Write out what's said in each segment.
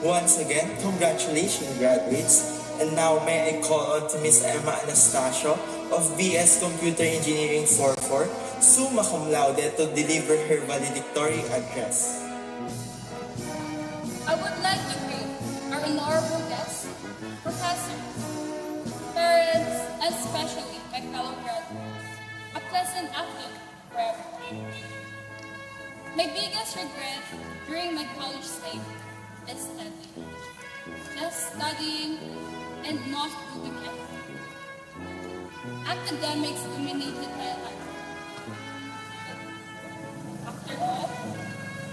Once again, congratulations, graduates. And now may I call on to Miss Emma Anastasio of BS Computer Engineering 44, summa cum laude, to deliver her valedictory address. I would like to greet our honorable guests, professors, parents, and especially my fellow graduates. A pleasant afternoon for everyone. My biggest regret during my college stay is studying. Just studying and not doing anything. Academics dominated my life. After all,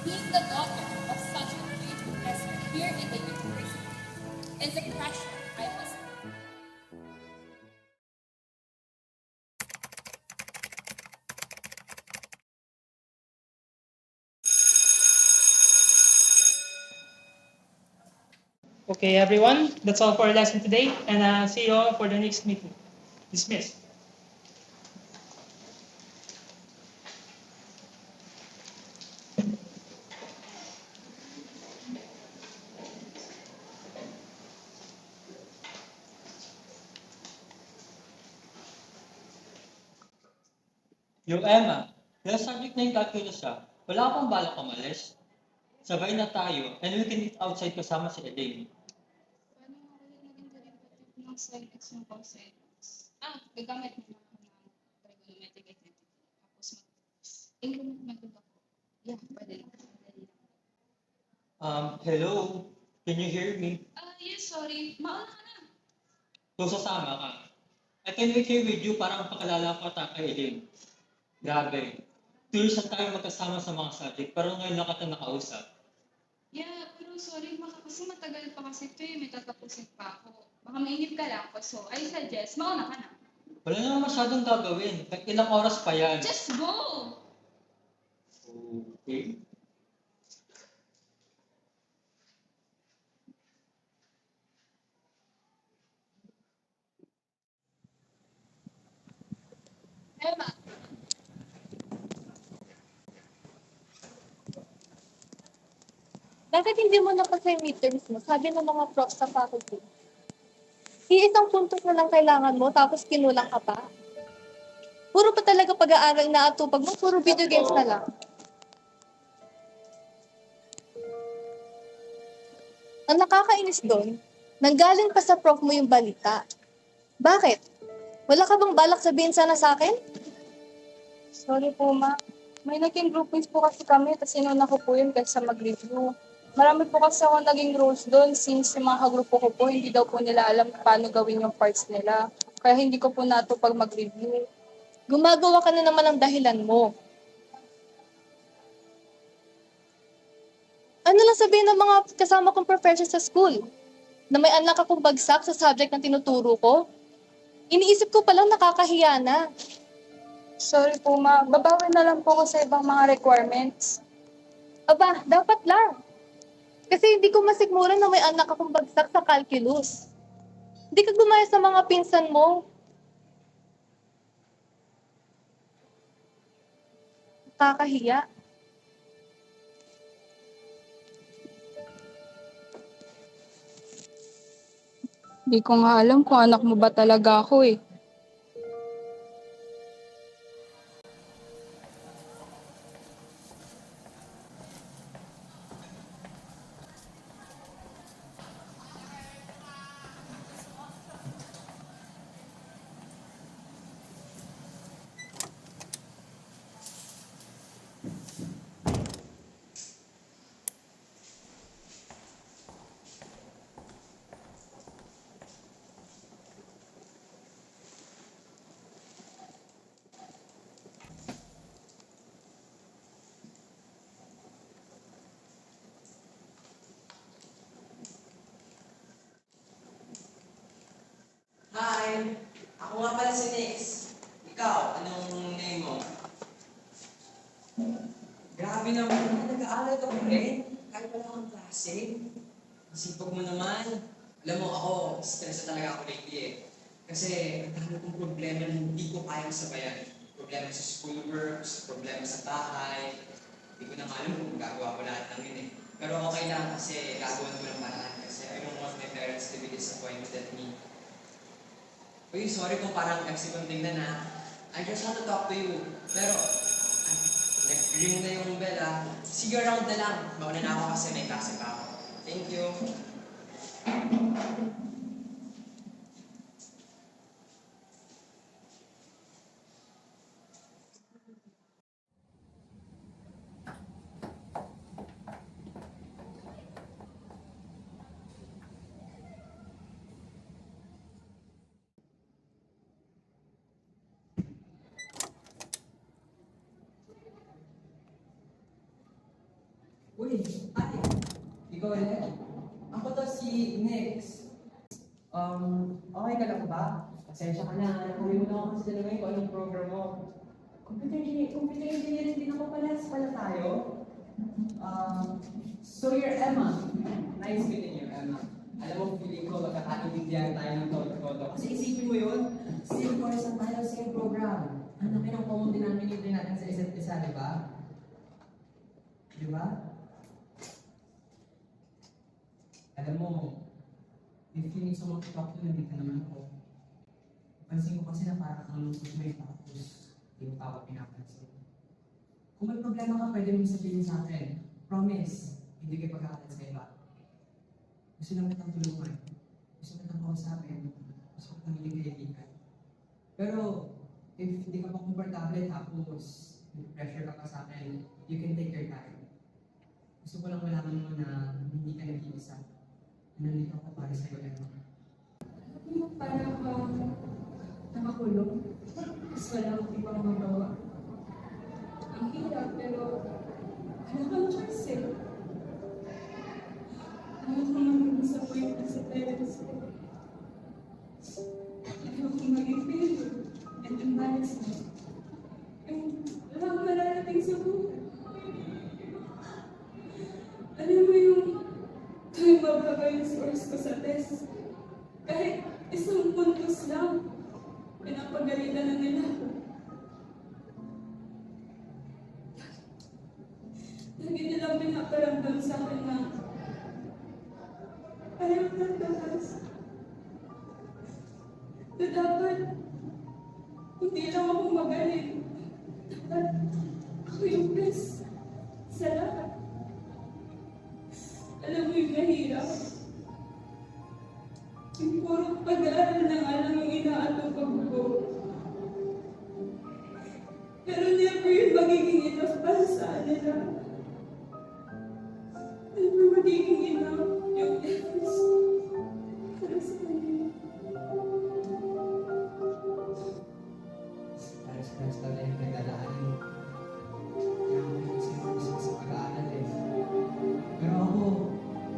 being the daughter of such a great professor here in the university is a pressure I must bear. Okay, everyone, that's all for our lesson today, and see you all for the next meeting. Dismissed. Yung Emma, yung subject na yung calculus siya, wala ka pang balak umalis. Sabay na tayo, and we can eat outside kasama si Elaine. Paano nga ulit naging derivative ng sin x yung cosine x? Gagamit mo na ako ng trigonometric identity. Tapos increment method ako. Yeah, pwede lang. Hello? Can you hear me? Yes, sorry. Mauna ka na. So sasama ka. I can wait here with you para mapakalala ko at kay Elaine. Grabe. 2 years na tayo magkasama sa mga subject, pero ngayon lang kita nakausap. Yeah, pero sorry, kasi matagal pa kasi ito eh. May tatapusin pa ako. Baka mainip ka lang ako. So, I suggest, mauna ka na. Wala naman masyadong gagawin. Kahit ilang oras pa yan. Just go! Okay. Emma, Bakit hindi mo napasa yung midterms mo? Sabi ng mga prof sa faculty. Iisang puntos na lang kailangan mo, tapos kinulang ka pa. Puro pa talaga pag-aaral na atupag mo, puro video games na lang. Ang nakakainis doon, nanggaling pa sa prof mo yung balita. Bakit? Wala ka bang balak sabihin sana sa akin? Sorry po, ma. May naging groupings po kasi kami, tapos inuna ko po yun kaysa mag-review. Marami po kasi ako naging rules doon since yung mga kagrupo ko po, hindi daw po nila alam paano gawin yung parts nila. Kaya hindi ko po natupag mag-review. Gumagawa ka na naman ng dahilan mo. Ano lang sabihin ng mga kasama kong professor sa school? Na may anak akong bagsak sa subject na tinuturo ko? Iniisip ko palang nakakahiya na. Sorry po, ma. Babawi na lang po ako sa ibang mga requirements. Aba, dapat lang. Kasi hindi ko masigmura na may anak akong bagsak sa calculus. Hindi ka gumaya sa mga pinsan mo. Nakakahiya. Hindi ko nga alam kung anak mo ba talaga ako eh. Hi! Ako nga pala si Nix. Ikaw, anong name mo? Grabe naman, nag-aaral ka pa rin. Kahit wala kang klase. Ang sipag mo naman. Alam mo, ako, stress na talaga ako lately eh. Kasi ang dami kong problema na hindi ko kayang sabayan. Problema sa schoolwork, problema sa bahay. Hindi ko na nga alam kung magagawa ko lahat ng yun eh. Pero okay lang kasi gagawin ko ng paraan kasi I don't want my parents to be disappointed at me. Uy, sorry kung parang FC kong tingnan ha. I just want to talk to you. Pero, nag-ring na yung bell ha. See you around na lang. Mauna na ako kasi may klase pa ako. Thank you. Uy, ate, ikaw ulit? Ako to si Nix. Okay ka lang ba? Pasensya ka na, nakalimutan ko kasi talaga kung anong program mo. Computer engineering din ako pala tayo. So you're Emma. Nice meeting you, Emma. Alam mo, feeling ko magkakaintindihan tayo ng todo-todo. Kasi isipin mo yun, same course lang tayo, same program. Ang laki ng common denominator natin sa isa't isa, di ba? Di ba? Alam mo, if you need someone to talk to, nandito naman ako. Pansin ko kasi na parang ang lungkot mo yung tapos, hindi mo pa ako pinapansin. Kung may problema ka, pwede mo sabihin sa akin. Promise, hindi kayo pagkakalat sa iba. Gusto lang kitang tulungan. Gusto kitang kausapin. Gusto kitang maging kaibigan. Pero, if hindi ka pa komportable tapos pressure ka pa sa akin, you can take your time. Gusto ko lang malaman mo na hindi ka nag-iisa. Nandito ako para sa'yo, Emma. Parang nakakulong. Tapos wala akong ibang magawa. Ang hirap, pero wala kang choice eh. Ayaw ko maging disappointed sa parents ko. Ayaw ko maging failure and embarrassment. And wala akong mararating sa buhay. Alam mo yung tuwing mababa yung scores ko sa test, kahit isang puntos lang, pinapagalitan na nila ako. Lagi nilang pinaparamdam sa akin na ayaw na taas. Na dapat hindi lang ako magaling. Dapat ako yung best sa lahat. Alam mo yung mahirap. Yung puro pag-aaral na nga lang yung inaatupag ko. Pero never yun magiging enough para sa kanila. Never magiging enough yung efforts para sa kanila. Stress talaga yung nagdadaanan mo. Kaya ako rin kasi gusto sa pag-aaral eh. Pero ako,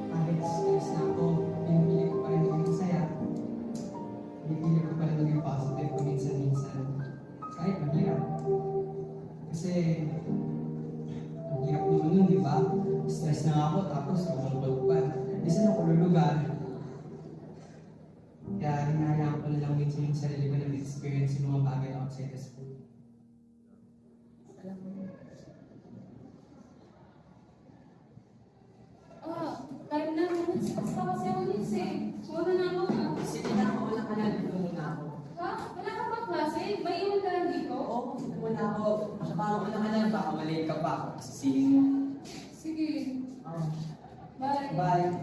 kahit stress na ako, pinipili ko pa rin maging masaya. Pinipili ko pa rin maging positive paminsan-minsan. Kahit mahirap. Kasi, ang hirap naman nun, di ba? Stress na ako, tapos lumulog pa. Di saan ako lulugar? Kaya hinahayaan ko na lang minsan yung sarili ko na experience yung mga bagay outside the school. Kahit na, basta kasi ako nils eh. Muna na ako ha. Sige na, wala ka na. Dito muna ako. Ha? Wala ka ba klase? May iwan ka lang dito? Oo, dito muna ako. Baka wala ka na, baka malate ka pa ako. Sisihin mo. Sige. Oh. Bye. Bye.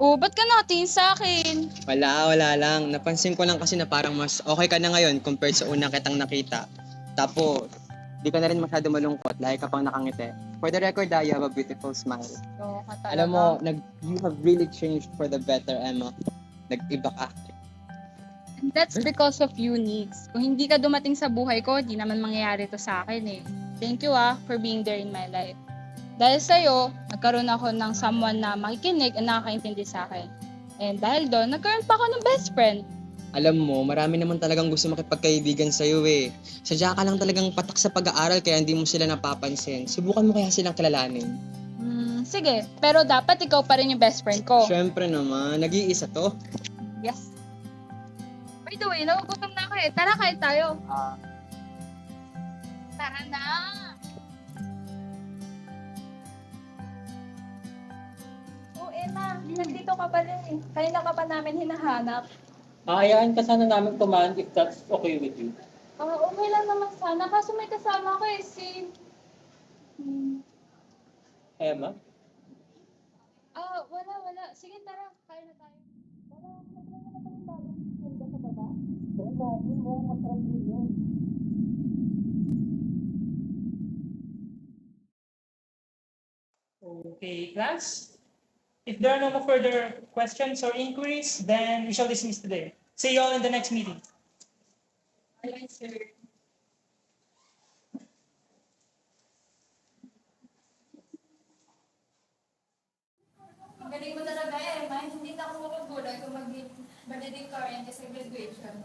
Oh, ba't ka nakatingin sa akin? Wala lang. Napansin ko lang kasi na parang mas okay ka na ngayon compared sa una kitang nakita. Tapos, di ka na rin masyado malungkot, lagi ka pang nakangiti. For the record, you have a beautiful smile. Oo ka talaga. Alam mo, you have really changed for the better, Emma. Nag-iba ka. And that's because of you, Nix. Kung hindi ka dumating sa buhay ko, di naman mangyayari to sa akin eh. Thank you for being there in my life. Dahil sa'yo, nagkaroon ako ng someone na makikinig at nakakaintindi sa akin. And dahil doon, nagkaroon pa ako ng best friend. Alam mo, marami naman talagang gusto makipagkaibigan sa'yo eh. Sadya ka lang talagang patak sa pag-aaral kaya hindi mo sila napapansin. Subukan mo kaya silang kilalanin. Sige, pero dapat ikaw pa rin yung best friend ko. Siyempre naman, nag-iisa to. Yes. By the way, nagugutom na ako eh. Tara, kain tayo. Tara na. Oh, Emma, nandito ka pala eh. Kanina ka pa namin hinahanap. Aayaan ka sana namin kumain if that's okay with you. Okay lang naman sana. Kaso may kasama ko eh, Emma? Wala. Sige, tara. Kain na tayo. Tara, matry mo na pa yung bagong ganda sa baba. Okay, class. If there are no more further questions or inquiries, then we shall dismiss today. See you all in the next meeting. Ayan, sir. Ang galing mo talaga eh, ma. Hindi na ako magugulat kung mag-valedictorian ka sa graduation.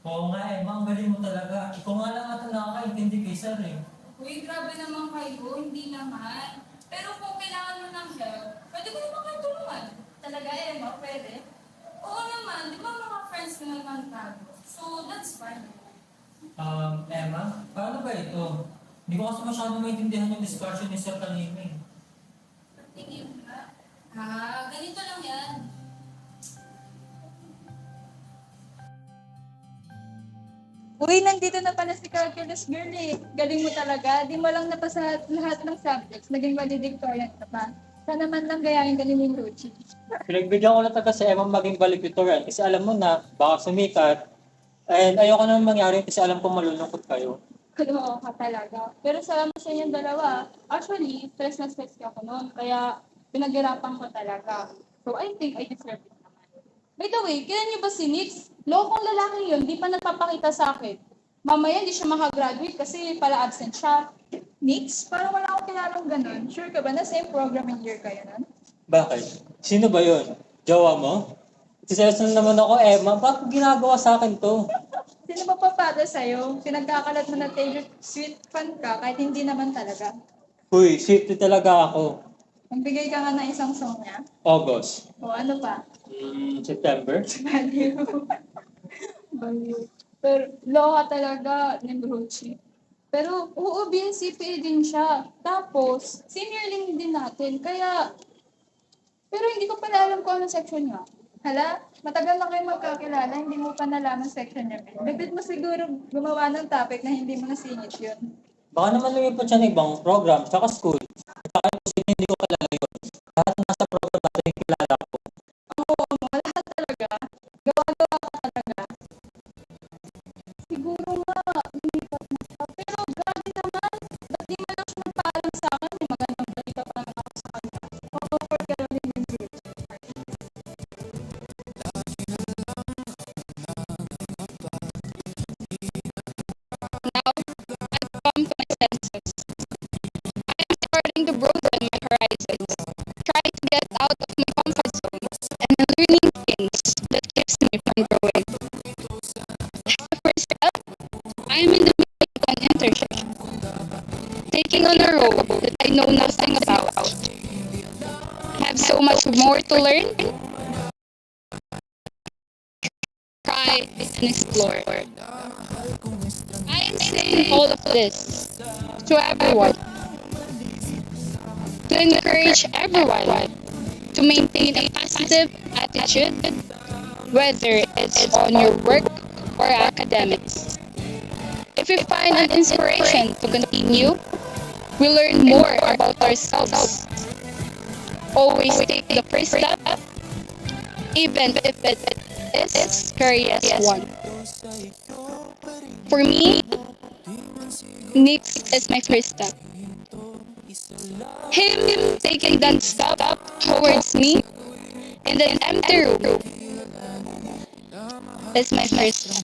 Oo nga ang galing mo talaga. Ikaw nga lang ata nakakaintindi kay sir eh. Uy, grabe naman kayo. Hindi naman. Pero kung kailangan mo ng help, pwede ko naman kayo tulungan. Talaga eh, ma. Pwede. Oo naman. Di ba mga friends ko naman tayo? So, that's fine. Emma, paano ba ito? Hindi ko kasi masyadong maintindihan yung discussion ni Sir kanina eh. Tingin ka? Ganito lang yan. Uy, nandito na pala si Calculus Girl eh. Galing mo talaga. Di mo lang napasa lahat ng subjects. Naging valedictorian ka pa. Sana man lang gayahin ka ni Ming Ruchi. Pinagbigyan ko na taga si Emma maging valedictorian kasi alam mo na baka sumikat. And ayoko naman mangyari kasi alam ko malulungkot kayo. Oo ka talaga. Pero salamat sa inyong dalawa. Actually, stress na stress ako noon. Kaya pinaghirapan ko talaga. So I think I deserve it naman. By the way, kailan niyo ba si Nix? Lokong lalaki yun, di pa nagpapakita sa akin. Mamaya hindi siya makagraduate kasi pala absent siya. Nix? Parang wala akong kilalang ganun. Sure ka ba na same programming year kayo nun? Bakit? Sino ba yun? Jowa mo? Siselos na naman ako, Emma. Bakit ginagawa sa akin to? Sino ba papado sa'yo? Pinagkakalat mo na Taylor Swift fan ka kahit hindi naman talaga. Huy, safety talaga ako. Magbigay ka nga ng isang song niya. August. O ano pa? September. Baliw. Baliw. Pero loka talaga ni Brucci. Pero oo, BNCPA din siya. Tapos, senior link din natin. Kaya, pero hindi ko pala alam kung anong section niya. Hala, matagal na kayo magkakilala, hindi mo pa nalaman section niya. Dagdag mo siguro gumawa ng topic na hindi mo nasingit yun. Baka naman lumipat siya ng ibang program, tsaka school. Tsaka yung sino hindi ko kilala yun. Lahat nasa program natin yung kilala ko. Oo, lahat talaga. Gawa-gawa ka talaga. Siguro nga, lumipat na siya. Pero grabe naman, ba't di mo lang siya nagpaalam sa akin? May magandang balita pa naman ako sa kanya. Mag-offer ka lang din yung group. Come to my senses. I am starting to broaden my horizons, trying to get out of my comfort zone and learning things that keeps me from growing. The first step, I am in the middle of an internship, taking on a role that I know nothing about. I have so much more to learn, try, and explore. I am saying all of this to everyone, to encourage everyone to maintain a positive attitude, whether it's on your work or academics. If we find an inspiration to continue, we learn more about ourselves. Always take the first step, even if it is scariest one. For me, Nix is my first step. Him taking that step towards me in that empty room is my first step.